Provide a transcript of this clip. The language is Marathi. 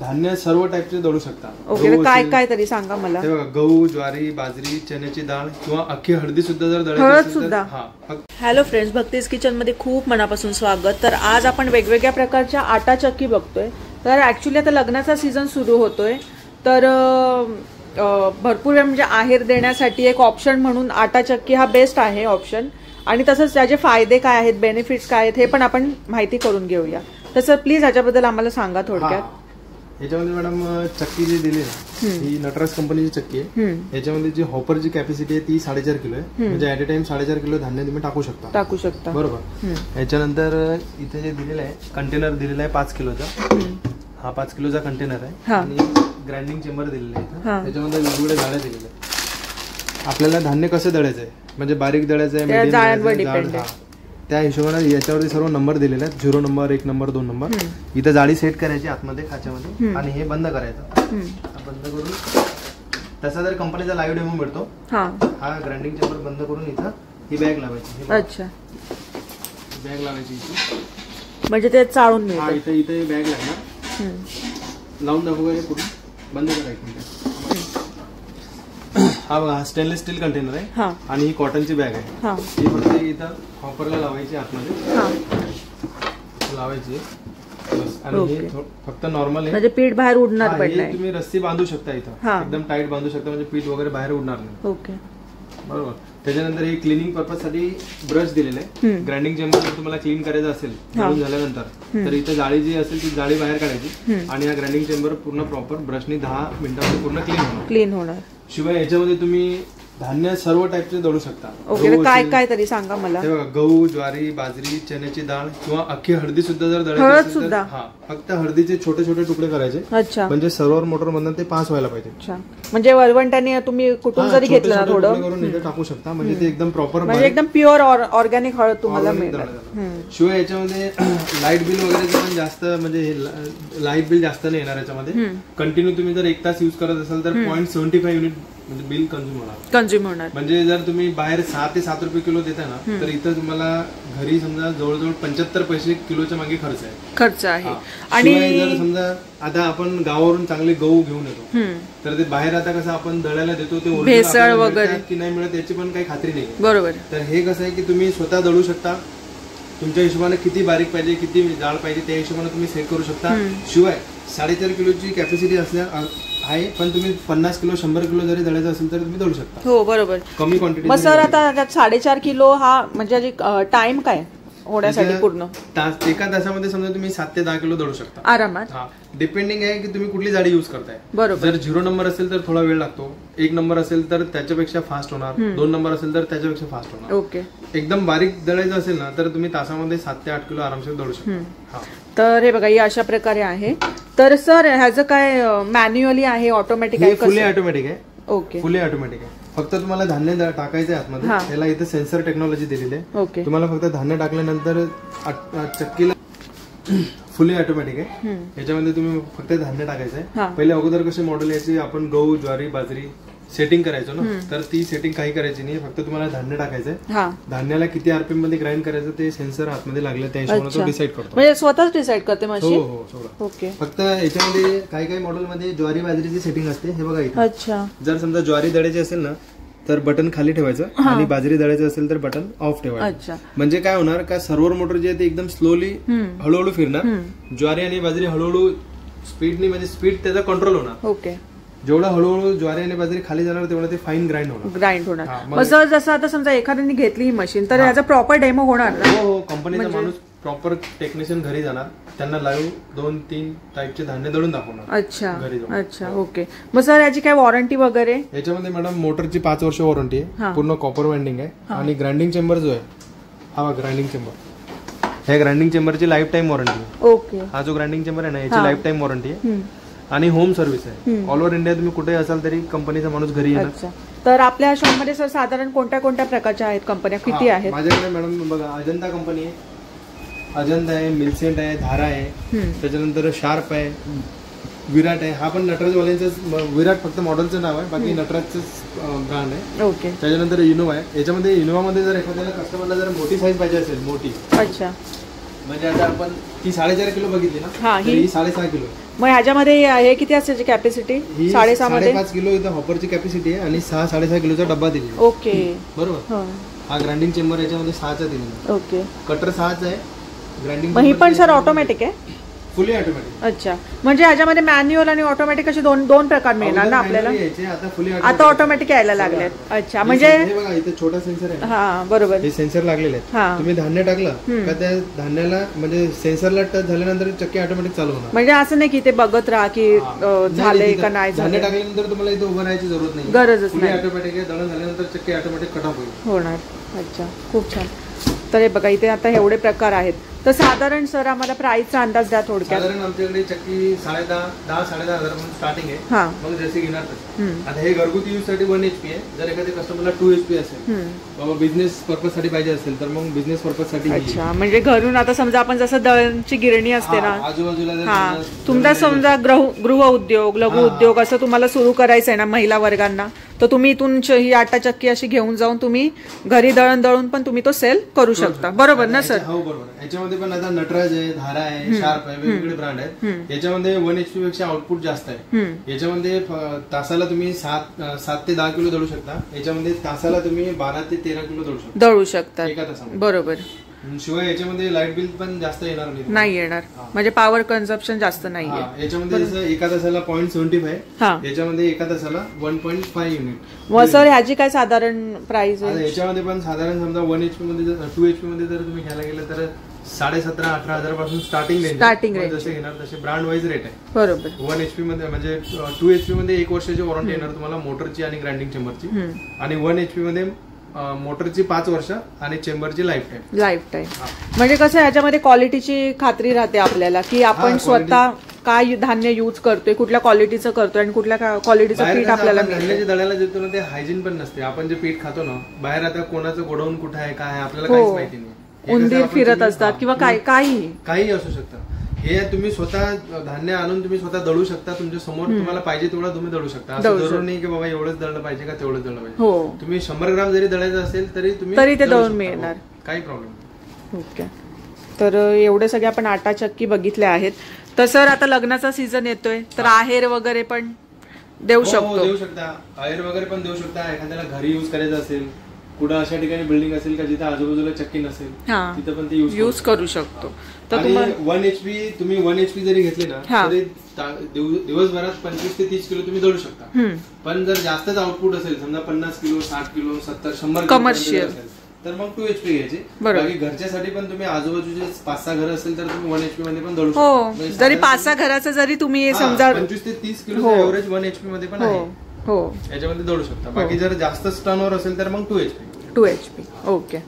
धान्य सर्व टाईपचे दळू शकता. ओके, काय काय तरी सांगा मला. हे बघा, गहू, ज्वारी, बाजरी, चण्याची डाळ किंवा अख्खी हळदी सुद्धा जर दळायची असेल तर हा. हॅलो फ्रेंड्स, भक्तीज किचन मध्ये खूप मनापासून स्वागत. तर आज आपण वेगवेगळ्या प्रकारच्या आटा चक्की बघतोय. तर ऍक्च्युली आता लग्नाचा सीझन सुरू होतोय, तर भरपूर वेळ म्हणजे आहेर देण्यासाठी एक ऑप्शन म्हणून आटा चक्की हा बेस्ट आहे ऑप्शन. आणि तसंच त्याचे फायदे काय आहेत, बेनिफिट्स काय आहेत हे पण आपण माहिती करून घेऊया. तसं प्लीज ह्याच्याबद्दल आम्हाला सांगा थोडक्यात. याच्यामध्ये मॅडम चक्की जी दिली ना, ही नटराज कंपनीची चक्की आहे. याच्यामध्ये जी हॉपरची कॅपॅसिटी आहे ती 4.5 किलो आहे. म्हणजे ऍट अ टाइम 4.5 किलो धान्य तुम्ही टाकू शकता. बरोबर. याच्यानंतर इथे जे दिलेलं आहे कंटेनर दिलेला आहे 5 किलोचा. हा 5 किलोचा कंटेनर आहे. आणि ग्राइंडिंग चेंबर दिलेला आहे. त्याच्यामध्ये वेगवेगळे जाळ्या दिलेले आहेत. आपल्याला धान्य कसं दळायचं आहे, म्हणजे बारीक दळायचं आहे, त्या हिशोबाने याच्यावरती सर्व नंबर दिलेले आहेत. 0 नंबर, 1 नंबर, 2 नंबर. इथं जाळी सेट करायची आतमध्ये खाच्यामध्ये आणि हे बंद करायचं. बंद करून तसा जर कंपनीचा लाईव्ह डेमो भेटतो. हा ग्राइंडिंग चेंबर बंद करून इथं ही बॅग लावायची. अच्छा, बॅग लावायची म्हणजे ते चाळून मिळतं. इथे इथे बॅग लागणार. लावून दाखवू का? पूर्ण बंद करायचं. हा बघा, स्टेनलेस स्टील कंटेनर आहे आणि ही कॉटनची बॅग आहे. ही फक्त इथं हॉपरला लावायची, आतमध्ये लावायची आणि हे फक्त नॉर्मल आहे, म्हणजे पीठ बाहेर उडणार नाही. तुम्ही रस्सी बांधू शकता इथं, एकदम टाईट बांधू शकता, म्हणजे पीठ वगैरे बाहेर उडणार नाही. ओके, बरोबर. त्याच्यानंतर हे क्लिनिंग पर्पज साठी ब्रश दिलेले आहे. ग्राइंडिंग चेंबर जर तुम्हाला क्लीन करायचं असेल दळून झाल्यानंतर, तर इथे जाळी जी असेल ती जाळी बाहेर काढायची आणि हा ग्राइंडिंग चेंबर पूर्ण प्रॉपर ब्रशनी 10 मिनिटांमध्ये पूर्ण क्लीन होणार. शिवाय याच्यामध्ये तुम्ही धान्य सर्व टाईपचे दळू शकता. ओके, काय काय तरी सांगा मला. हे बघा, गहू, ज्वारी, बाजरी, चण्याची डाळ किंवा अख्खी हळदी सुद्धा जर दळायची असेल तर फक्त हळदीचे छोटे छोटे तुकडे करायचे. अच्छा, म्हणजे सर्वर मोटर मधून ते पास व्हायला पाहिजे. अच्छा, म्हणजे वरवंटाने तुम्ही कुठून जरी घेतलं ना थोडं करून इथे टाकू शकता, म्हणजे ते एकदम प्रॉपर, म्हणजे एकदम प्युअर ऑर्गॅनिक हळद तुम्हाला मिळणार. शिवाय याच्यामध्ये लाईट बिल वगैरे पण जास्त, म्हणजे लाईट बिल जास्त नाही येणार याच्यामध्ये. कंटिन्यू तुम्ही जर 1 तास युज करत असाल तर 0.75 युनिट म्हणजे बिल कंझ्युम होणार. म्हणजे जर तुम्ही बाहेर 6 ते 7 रुपये किलो देता ना, तर इथं तुम्हाला घरी समजा जवळजवळ 75 पैसे किलोच्या मागे खर्च आहे. आणि जर समजा आता आपण गावावरून चांगले गहू घेऊन येतो, तर ते बाहेर आता कसं आपण दळायला देतो, ते भेसळ वगैरे की नाही मिळत याची पण काही खात्री नाही. बरोबर. तर हे कसं आहे की तुम्ही स्वतः दळू शकता. तुमच्या हिशोबाने किती बारीक पाहिजे, किती जाड पाहिजे, त्या हिशोबाने तुम्ही सेट करू शकता. शिवाय 4.5 किलोची कॅपॅसिटी आहे, पण तुम्ही 50 किलो 100 किलो जरी दळायचं असेल तर तुम्ही दळू शकता. हो, बरोबर. कमी क्वांटिटी. मग सर आता 4.5 किलो हा म्हणजे टाइम काय होण्यासाठी पूर्ण? एका तासामध्ये समजा तुम्ही 7 ते 10 किलो दळू शकता आरामात. डिपेंडिंग आहे की तुम्ही कुठली जाडी युज करताय. बरोबर. जर 0 नंबर असेल तर थोडा वेळ लागतो, 1 नंबर असेल तर त्याच्यापेक्षा फास्ट होणार, 2 नंबर असेल तर त्याच्यापेक्षा फास्ट होणार. ओके. एकदम बारीक दळायचं असेल ना तर तुम्ही तासामध्ये 7 ते 8 किलो आरामशीर दळू शकता. तर हे बघा, ही अशा प्रकारे आहे. तर सर ह्याचं काय मॅन्युअली आहे, ऑटोमॅटिक आहे? फुली ऑटोमॅटिक आहे. ओके, फुली ऑटोमॅटिक आहे. फक्त तुम्हाला धान्य टाकायचं आहे आतमध्ये, त्याला इथे सेन्सर टेक्नॉलॉजी दिलेली आहे. ओके. तुम्हाला फक्त धान्य टाकल्यानंतर चक्कीला फुली ऑटोमॅटिक आहे. याच्यामध्ये तुम्ही फक्त धान्य टाकायचं आहे. पहिले अगोदर कसे मॉडेल यायचे, आपण गहू, ज्वारी, बाजरी सेटिंग करायचो ना, तर ती सेटिंग काही करायची नाही. फक्त तुम्हाला धान्य टाकायचंय. धान्याला किती आरपीएम मध्ये ग्राइंड करायचं ते सेन्सर आतमध्ये लागले, त्या हिशोबाने तो डिसाईड करतो. म्हणजे स्वतःच डिसाईड करते मशीन? हो, सगळं. ओके. फक्त याच्यामध्ये काही मॉडेल मध्ये ज्वारी बाजरीची सेटिंग असते. हे बघा इथे. अच्छा, जर समजा ज्वारी दळायची असेल ना तर बटन खाली ठेवायचं आणि बाजरी दळायचं असेल तर बटन ऑफ ठेवायचं. म्हणजे काय होणार का, सर्व्हर मोटर जे आहे ते एकदम स्लोली हळूहळू फिरणार. ज्वारी आणि बाजरी हळूहळू स्पीडनी, म्हणजे स्पीड त्याचा कंट्रोल होणार. ओके. जेवढं हळूहळू ज्वारी आणि बाजरी खाली जाणार तेवढं ते फाईन ग्राइंड होणार. सर जसं आता समजा एखाद्याने घेतली ही मशीन, तर याचा प्रॉपर डेमो होणार ना? हो, कंपनीचा माणूस प्रॉपर टेक्निशियन घरी जाणार, त्यांना लाईव्ह 2-3 टाईपचे धान्य दळून दाखवणार. अच्छा, अच्छा. ओके. मग सर याची काय वॉरंटी वगैरे? याच्यामध्ये मॅडम मोटरची 5 वर्ष वॉरंटी आहे. पूर्ण कॉपर वाइंडिंग आहे. आणि ग्राइंडिंग चेंबर जो आहे, हा ग्राइंडिंग चेंबर, ह्या ग्राइंडिंग चेंबरची लाईफ टाईम वॉरंटी आहे. ओके. हा जो ग्राइंडिंग चेंबर आहे ना, याची लाईफ टाईम वॉरंटी आहे. आणि होम सर्व्हिस आहे. ऑल ओव्हर इंडिया तुम्ही कुठे असाल तरी कंपनीचा माणूस घरी येणार. तर आपल्या शॉपमध्ये सर साधारण कोणत्या कोणत्या प्रकारच्या आहेत कंपन्या, किती आहेत? माझ्याकडे मॅडम बघा, अजंता कंपनी आहे, अजंता आहे, मिल्सेंट आहे, धारा आहे, त्याच्यानंतर शार्प आहे, विराट आहे. हा पण नटराजवाल्यांचं, विराट फक्त मॉडेलचं नाव आहे, बाकी नटराजचं ब्रँड आहे. ओके. त्याच्यानंतर इनोवा आहे. याच्यामध्ये इनोवामध्ये जर एखाद्याला कस्टमरला जर मोठी साईज पाहिजे असेल, मोठी, अच्छा, म्हणजे आता आपण ती 4.5 किलो बघितली ना, हा, तर ही 6.5 किलो. मग ह्याच्यामध्ये हे किती असायची कॅपॅसिटी? 6.5 मध्ये 5 किलो इथं हॉपरची कॅपॅसिटी आहे आणि 6-6.5 किलोचा डब्बा दिलेला. ओके, बरोबर. हा ग्राइंडिंग चेंबर याच्यामध्ये 6चा दिलेला. ओके. कटर 6चा आहे. ग्राइंडिंग ही पण सर ऑटोमॅटिक आहे? फुली ऑटोमॅटिक. अच्छा, म्हणजे ह्याच्यामध्ये मॅन्युअल आणि ऑटोमॅटिक असे दोन प्रकार मिळणार ना आपल्याला? आता ऑटोमॅटिक यायला लागलेत. अच्छा, म्हणजे हे बघा इथे छोटा सेन्सर आहे. हा, बरोबर. हे सेन्सर लागलेले आहेत. तुम्ही धान्य टाकलं का त्या धान्याला म्हणजे सेन्सरला टच झाल्यानंतर चक्की ऑटोमॅटिक चालू होणार. म्हणजे असं नाही की ते बघत राहा की झालंय का नाही झालं. धान्य टाकल्यानंतर तुम्हाला इथे उभं राहायची जरूरत नाही, गरजच नाही. ऑटोमॅटिक आहे. दळण झाल्यानंतर चक्की ऑटोमॅटिक कट ऑफ होणार. अच्छा, खूप छान. तर हे बघा इथे आता एवढे प्रकार आहेत. तर साधारण सर आम्हाला प्राइसचा अंदाज द्या थोडक्यात. साधारण आमच्याकडे चक्की 10,000-10,500 पासून स्टार्टिंग आहे. मग जसे घेणार तसे. आता हे घरगुती यूज साठी 1 HP आहे. जर एखाद्या कस्टमरला 2 HP असेल, बाबा बिझनेस पर्पज साठी पाहिजे असेल तर मग बिझनेस पर्पज साठी. अच्छा, म्हणजे घरून आता समजा आपण जसं दळणची गिरणी असते ना, आजूबाजूला तुमचा समजा गृह उद्योग, लघु उद्योग असं तुम्हाला सुरू करायचं आहे ना महिला वर्गांना, तर तुम्ही इथून ही आटा चक्की अशी घेऊन जाऊन तुम्ही घरी दळून पण तुम्ही तो सेल करू शकता. बरोबर ना सर? हो, बरोबर. याच्यामध्ये पण आता नटराज आहे, धारा आहे, शार्प आहे, वेगवेगळे ब्रँड आहेत. याच्यामध्ये 1 HP पेक्षा आउटपुट जास्त आहे. याच्यामध्ये तासाला तुम्ही 7 ते 10 किलो दळू शकता. याच्यामध्ये तासाला तुम्ही 12 ते 13 किलो दळू शकता एका तासामध्ये. बरोबर. शिवाय याच्यामध्ये लाईट बिल पण जास्त येणार नाही येणार, म्हणजे पॉवर कन्झम्पशन जास्त नाहीये. याच्यामध्ये जसं एका तासाला 0.75, याच्यामध्ये एका तासाला 1.5 युनिट. मग सर ह्याची काय साधारण प्राइस आहे? याच्यामध्ये पण साधारण समजा 1 HP मध्ये 2 HP मध्ये जर तुम्ही घ्यायला गेलं तर 17,000-18,000 पासून स्टार्टिंग रेंज. जसे घेणार तसे ब्रँड वाईज रेट आहे. बरोबर. 1 HP मध्ये म्हणजे 2 HP मध्ये 1 वर्षाची वॉरंटी येणार तुम्हाला मोटरची आणि ग्राइंडिंग चेंबरची. आणि 1 HP मध्ये मोटरची 5 वर्ष आणि चेंबरची लाईफ टाईम. म्हणजे कसं याच्यामध्ये क्वालिटीची खात्री राहते आपल्याला की आपण स्वतः काय धान्य यूज करतोय, कुठल्या क्वालिटीचं करतोय आणि कुठल्या क्वालिटीचं पीठ आपल्याला धान्याच्या दळ्याला देतो ना, ते हायजीन पण नसते. आपण जे पीठ खातो ना बाहेर, आता कोणाचं गोडाऊन कुठं आहे काय आपल्याला काहीच माहिती नाही. उंदीर फिरत असतात किंवा काही असू शकतं. हे तुम्ही स्वतः धान्य आणून तुम्ही स्वतः दळू शकता. तुमच्या समोर तुम्हाला पाहिजे तेवढा तुम्ही दळू शकता. असं जरूर नाही की बाबा एवढंच दळलं पाहिजे का तेवढंच दळलं पाहिजे. तुम्ही 100 ग्राम जरी दळायचं असेल तरी ते दळून मिळणार, काही प्रॉब्लेम. ओके. तर एवढे सगळे आपण आटा चक्की बघितल्या आहेत. तर सर आता लग्नाचा सीझन येतोय तर आहेर वगैरे पण देऊ शकता. आहेर वगैरे पण देऊ शकता. एखाद्याला घरी युज करायचं असेल, कुठं अशा ठिकाणी बिल्डिंग असेल का जिथे आजूबाजूला चक्की नसेल, तिथं पण ते यूज करू शकतो. तर 1 HP तुम्ही 1 HP जरी घेतली ना तरी दिवसभरात 25 ते 30 किलो तुम्ही दळू शकता. पण जर जास्तच आउटपुट असेल, समजा 50 किलो, 60 किलो, 70, 100 कमर्शियल तर मग 2 HP घ्यायची. बाकी घरच्यासाठी पण तुम्ही आजूबाजूचे 5-6 घर असेल तर तुम्ही 1 HP मध्ये पण दळू शकता. जरी 5-6 घराचं जरी तुम्ही समजा 25 ते 30 किलो एव्हरेज 1 HP मध्ये पण आहे. याच्यामध्ये दळू शकता. बाकी जर जास्त टर्नओव्हर असेल तर मग 2 HP. ओके.